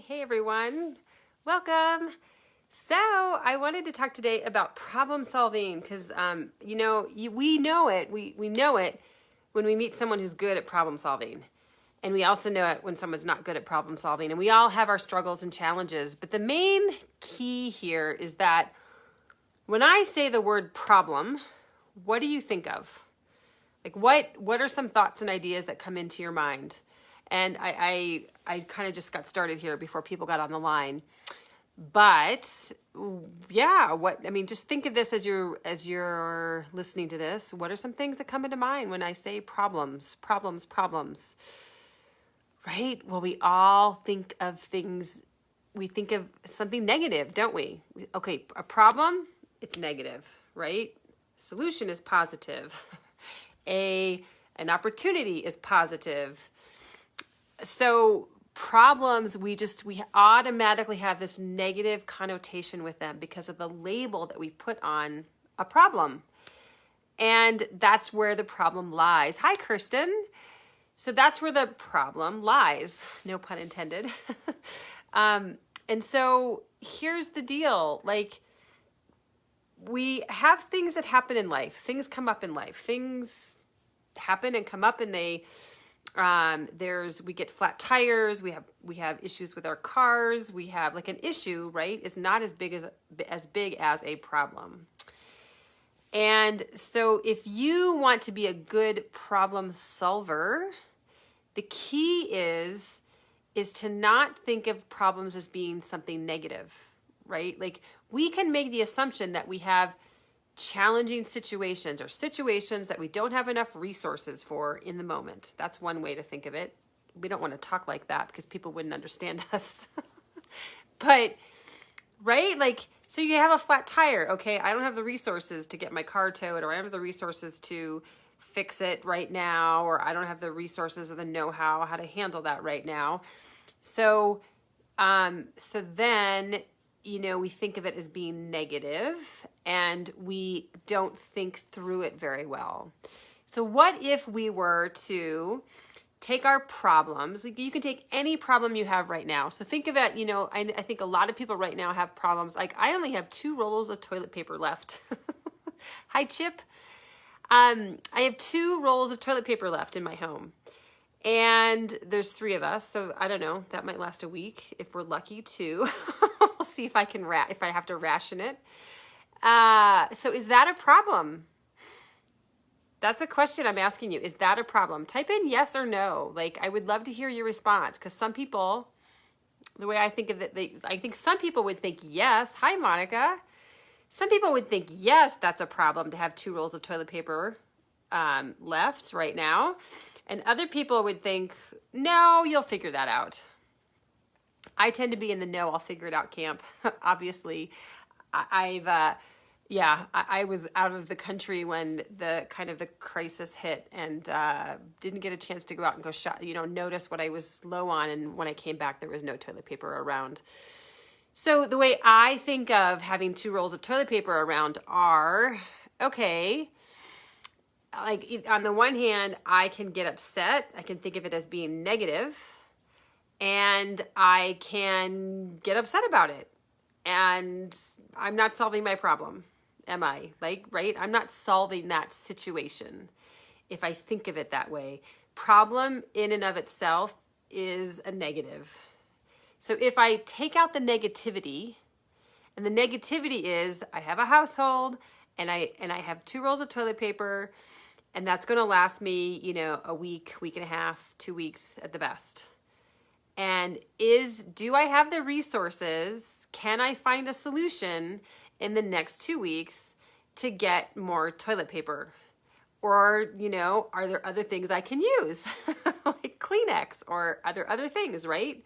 Hey everyone, welcome. So I wanted to talk today about problem solving because we know it. We know it when we meet someone who's good at problem solving, and we also know it when someone's not good at problem solving. And we all have our struggles and challenges. But the main key here is that when I say the word problem, what do you think of? Like what are some thoughts and ideas that come into your mind? And I kind of just got started here before people got on the line. But yeah, just think of this as you're listening to this. What are some things that come into mind when I say problems? Right? Well, we all think of things, we think of something negative, don't we? Okay, a problem, it's negative, right? Solution is positive. An opportunity is positive. So problems, we automatically have this negative connotation with them because of the label that we put on a problem. And that's where the problem lies. Hi, Kirsten. So that's where the problem lies. No pun intended. And so here's the deal. Like, we have things that happen in life. Things come up in life. Things happen and come up, and we get flat tires. We have issues with our cars. We have like an issue, right? Is not as big as a problem. And so if you want to be a good problem solver, the key is to not think of problems as being something negative, right? Like, we can make the assumption that we have challenging situations or situations that we don't have enough resources for in the moment. That's one way to think of it. We don't want to talk like that because people wouldn't understand us. But, right? Like, so you have a flat tire. Okay, I don't have the resources to get my car towed, or I don't have the resources to fix it right now, or I don't have the resources or the know-how how to handle that right now. So then, we think of it as being negative, and we don't think through it very well. So what if we were to take our problems? Like, you can take any problem you have right now. So think of it, I think a lot of people right now have problems. Like, I only have 2 rolls of toilet paper left. Hi, Chip. I have 2 rolls of toilet paper left in my home. And there's 3 of us, so I don't know, that might last a week if we're lucky too. We'll see if I have to ration it. So is that a problem? That's a question I'm asking you. Is that a problem? Type in yes or no. Like, I would love to hear your response, because some people, the way I think of it, I think some people would think yes. Hi, Monica. Some people would think yes, that's a problem to have 2 rolls of toilet paper left right now. And other people would think, no, you'll figure that out. I tend to be in the no, I'll figure it out camp. Obviously, I was out of the country when the crisis hit, and didn't get a chance to go out and go notice what I was low on. And when I came back, there was no toilet paper around. So the way I think of having 2 rolls of toilet paper around are, okay, like, on the one hand, I can get upset. I can think of it as being negative, and I can get upset about it. And I'm not solving my problem, am I? Like, right? I'm not solving that situation if I think of it that way. Problem in and of itself is a negative. So if I take out the negativity, and the negativity is I have a household, and I have 2 rolls of toilet paper, and that's going to last me, a week, week and a half, 2 weeks at the best. And do I have the resources? Can I find a solution in the next 2 weeks to get more toilet paper? Or, are there other things I can use? Like Kleenex, or are there other things, right?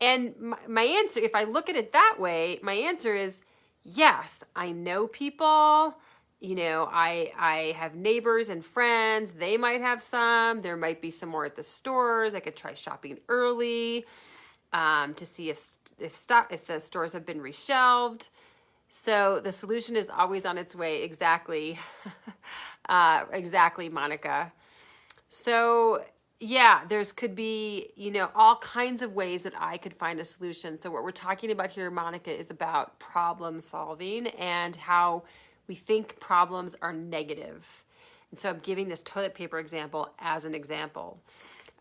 And my answer, if I look at it that way, my answer is yes. I know people. I have neighbors and friends. They might have some. There might be some more at the stores. I could try shopping early to see if the stores have been reshelved. So the solution is always on its way. Exactly. Exactly, Monica. So yeah, there's could be, all kinds of ways that I could find a solution. So what we're talking about here, Monica, is about problem solving and how we think problems are negative. And so I'm giving this toilet paper example as an example.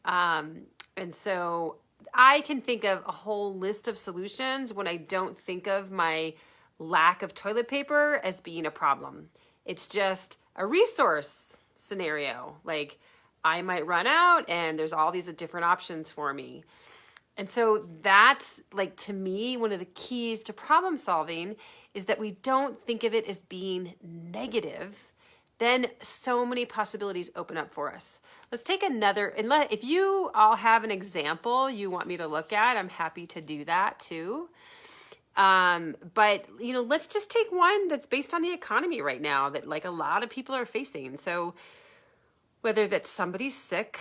And so I can think of a whole list of solutions when I don't think of my lack of toilet paper as being a problem. It's just a resource scenario. Like, I might run out and there's all these different options for me. And so that's, like, to me, one of the keys to problem solving is that we don't think of it as being negative. Then so many possibilities open up for us. Let's take another, and if you all have an example you want me to look at, I'm happy to do that too. But let's just take one that's based on the economy right now that, like, a lot of people are facing. So whether that's somebody's sick,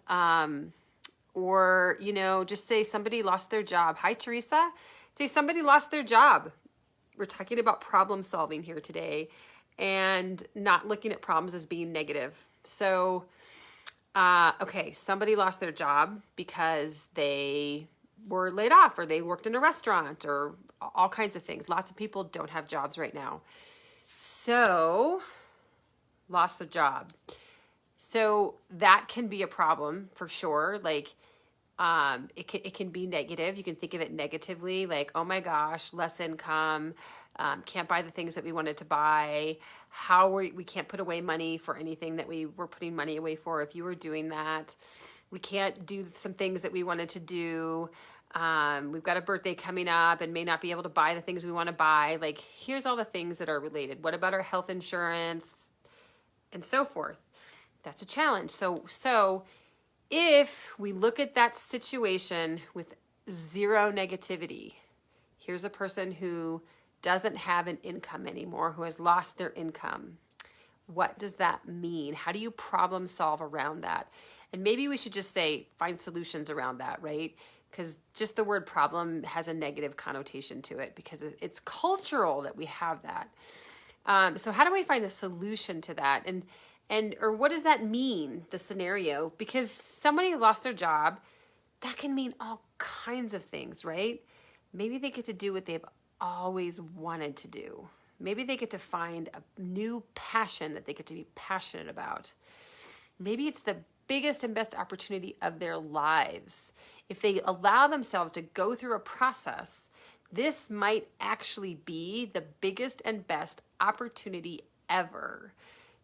or, just say somebody lost their job. Hi, Teresa. Say somebody lost their job. We're talking about problem solving here today and not looking at problems as being negative. So, okay, somebody lost their job because they were laid off or they worked in a restaurant or all kinds of things. Lots of people don't have jobs right now. So, lost the job. So that can be a problem for sure. Like, it can be negative. You can think of it negatively, like, oh my gosh, less income, can't buy the things that we wanted to buy. We can't put away money for anything that we were putting money away for. If you were doing that, we can't do some things that we wanted to do. We've got a birthday coming up and may not be able to buy the things we want to buy. Like, here's all the things that are related. What about our health insurance and so forth? That's a challenge. So if we look at that situation with zero negativity, here's a person who doesn't have an income anymore, who has lost their income. What does that mean? How do you problem solve around that? And maybe we should just say, find solutions around that, right? Because just the word problem has a negative connotation to it because it's cultural that we have that. So how do we find a solution to that? Or what does that mean, the scenario? Because somebody lost their job, that can mean all kinds of things, right? Maybe they get to do what they've always wanted to do. Maybe they get to find a new passion that they get to be passionate about. Maybe it's the biggest and best opportunity of their lives. If they allow themselves to go through a process, this might actually be the biggest and best opportunity ever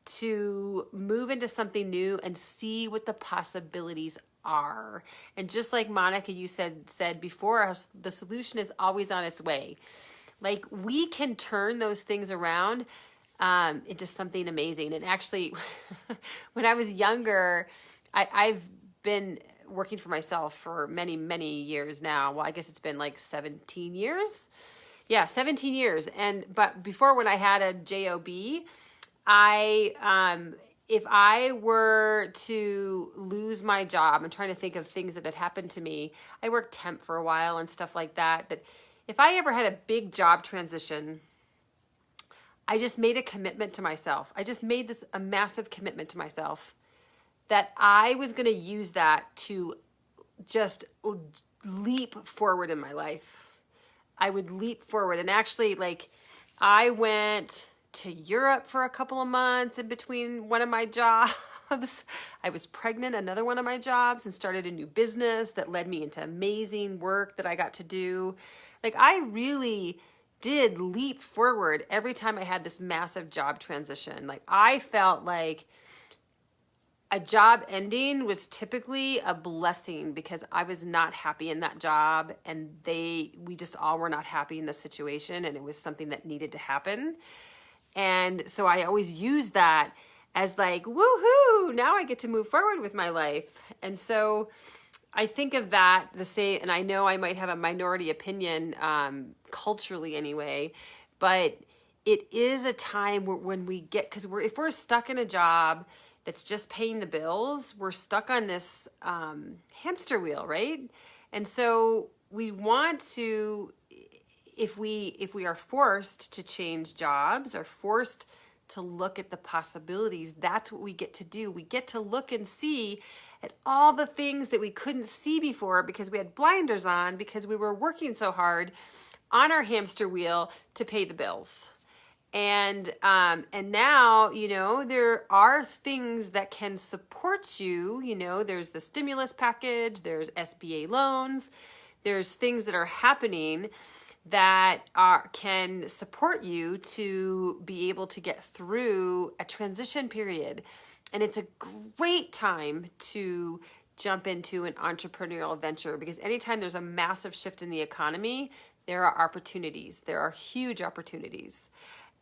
to move into something new and see what the possibilities are. And just like Monica, you said before, the solution is always on its way. Like, we can turn those things around into something amazing. And actually, when I was younger, I've been working for myself for many, many years now. Well, I guess it's been like 17 years. Yeah, 17 years. But before, when I had a job, if I were to lose my job, I'm trying to think of things that had happened to me. I worked temp for a while and stuff like that. That if I ever had a big job transition, I just made a commitment to myself. I just made a massive commitment to myself that I was going to use that to just leap forward in my life. I would leap forward. And actually, like, I went to Europe for a couple of months in between one of my jobs. I was pregnant, another one of my jobs, and started a new business that led me into amazing work that I got to do. Like, I really did leap forward every time I had this massive job transition. Like, I felt like a job ending was typically a blessing because I was not happy in that job, and we just all were not happy in the situation, and it was something that needed to happen. And so I always use that as like, woohoo, now I get to move forward with my life. And so I think of that the same, and I know I might have a minority opinion, culturally anyway, but it is a time when we get, because if we're stuck in a job that's just paying the bills, we're stuck on this hamster wheel, right? And so we want to, if we are forced to change jobs or forced to look at the possibilities. That's what we get to do. We get to look and see at all the things that we couldn't see before because we had blinders on, because we were working so hard on our hamster wheel to pay the bills. And now, there are things that can support you. There's the stimulus package, there's SBA loans, there's things that are happening that can support you to be able to get through a transition period. And it's a great time to jump into an entrepreneurial venture, because anytime there's a massive shift in the economy, there are opportunities. There are huge opportunities.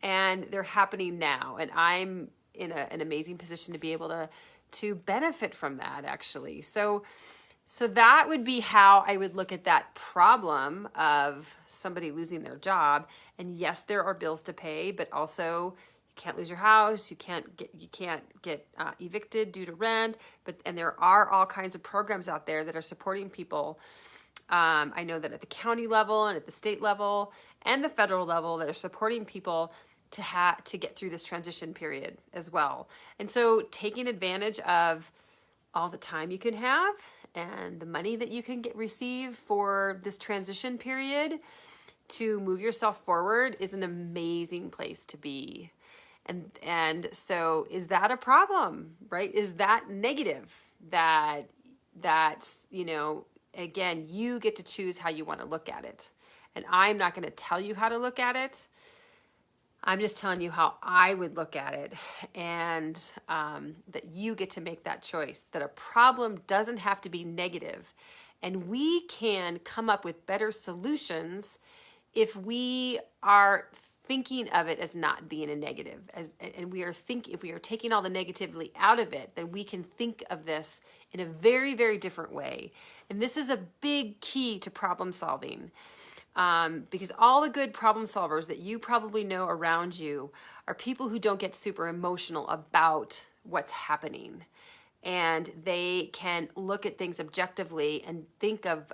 And they're happening now. And I'm in an amazing position to be able to benefit from that, actually. So that would be how I would look at that problem of somebody losing their job. And yes, there are bills to pay, but also you can't lose your house. You can't get evicted due to rent. And there are all kinds of programs out there that are supporting people. I know that at the county level and at the state level and the federal level that are supporting people to get through this transition period as well. And so taking advantage of all the time you can have and the money that you can receive for this transition period to move yourself forward is an amazing place to be. And so is that a problem, right? Is that negative? That's, again, you get to choose how you want to look at it. And I'm not going to tell you how to look at it. I'm just telling you how I would look at it, and that you get to make that choice, that a problem doesn't have to be negative. And we can come up with better solutions if we are thinking of it as not being a negative. If we are taking all the negativity out of it, then we can think of this in a very, very different way. And this is a big key to problem solving. Because all the good problem solvers that you probably know around you are people who don't get super emotional about what's happening. And they can look at things objectively and think of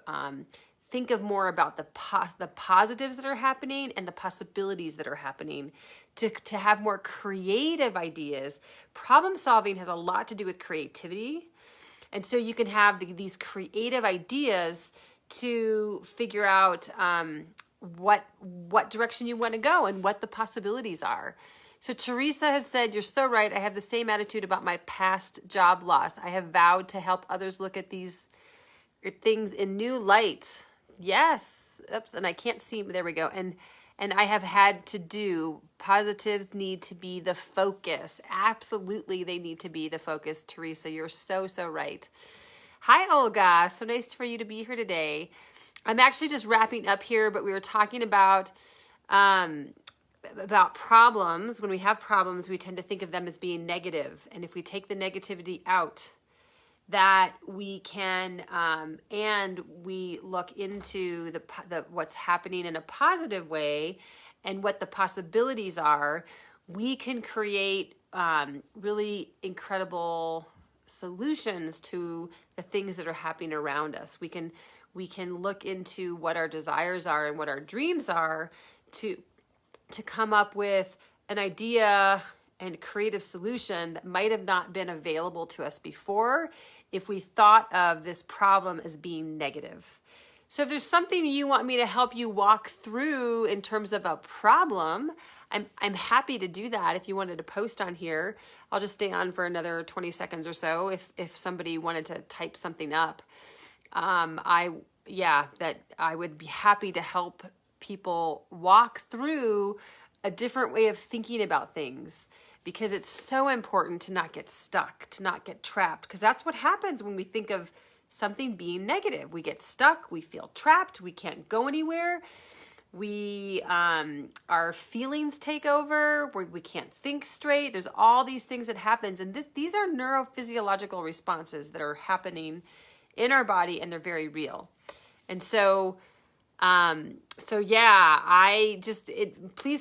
more about the positives that are happening and the possibilities that are happening to have more creative ideas. Problem solving has a lot to do with creativity. And so you can have these creative ideas to figure out what direction you want to go and what the possibilities are. So Teresa has said, "You're so right. I have the same attitude about my past job loss. I have vowed to help others look at these things in new light." Yes. Oops. And I can't see. There we go. And I have had to do. Positives need to be the focus. Absolutely, they need to be the focus. Teresa, you're so, so right. Hi, Olga. So nice for you to be here today. I'm actually just wrapping up here, but we were talking about problems. When we have problems, we tend to think of them as being negative. And if we take the negativity out, that we can, and we look into the what's happening in a positive way and what the possibilities are, we can create really incredible solutions to the things that are happening around us. We can look into what our desires are and what our dreams are to come up with an idea and creative solution that might have not been available to us before if we thought of this problem as being negative. So if there's something you want me to help you walk through in terms of a problem, I'm happy to do that. If you wanted to post on here, I'll just stay on for another 20 seconds or so if somebody wanted to type something up. I would be happy to help people walk through a different way of thinking about things, because it's so important to not get stuck, to not get trapped, because that's what happens when we think of something being negative. We get stuck, we feel trapped, we can't go anywhere. Our feelings take over, we can't think straight. There's all these things that happens, and these are neurophysiological responses that are happening in our body, and they're very real. And so please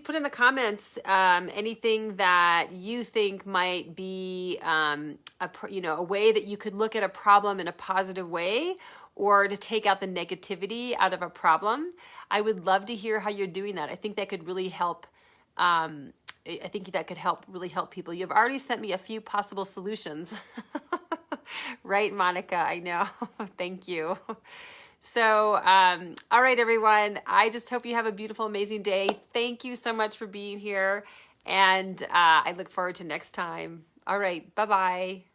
put in the comments anything that you think might be a way that you could look at a problem in a positive way, or to take out the negativity out of a problem. I would love to hear how you're doing that. I think that could really help I think that could really help people. You've already sent me a few possible solutions. Right, Monica? I know. Thank you. So, all right, everyone. I just hope you have a beautiful, amazing day. Thank you so much for being here. And I look forward to next time. All right. Bye-bye.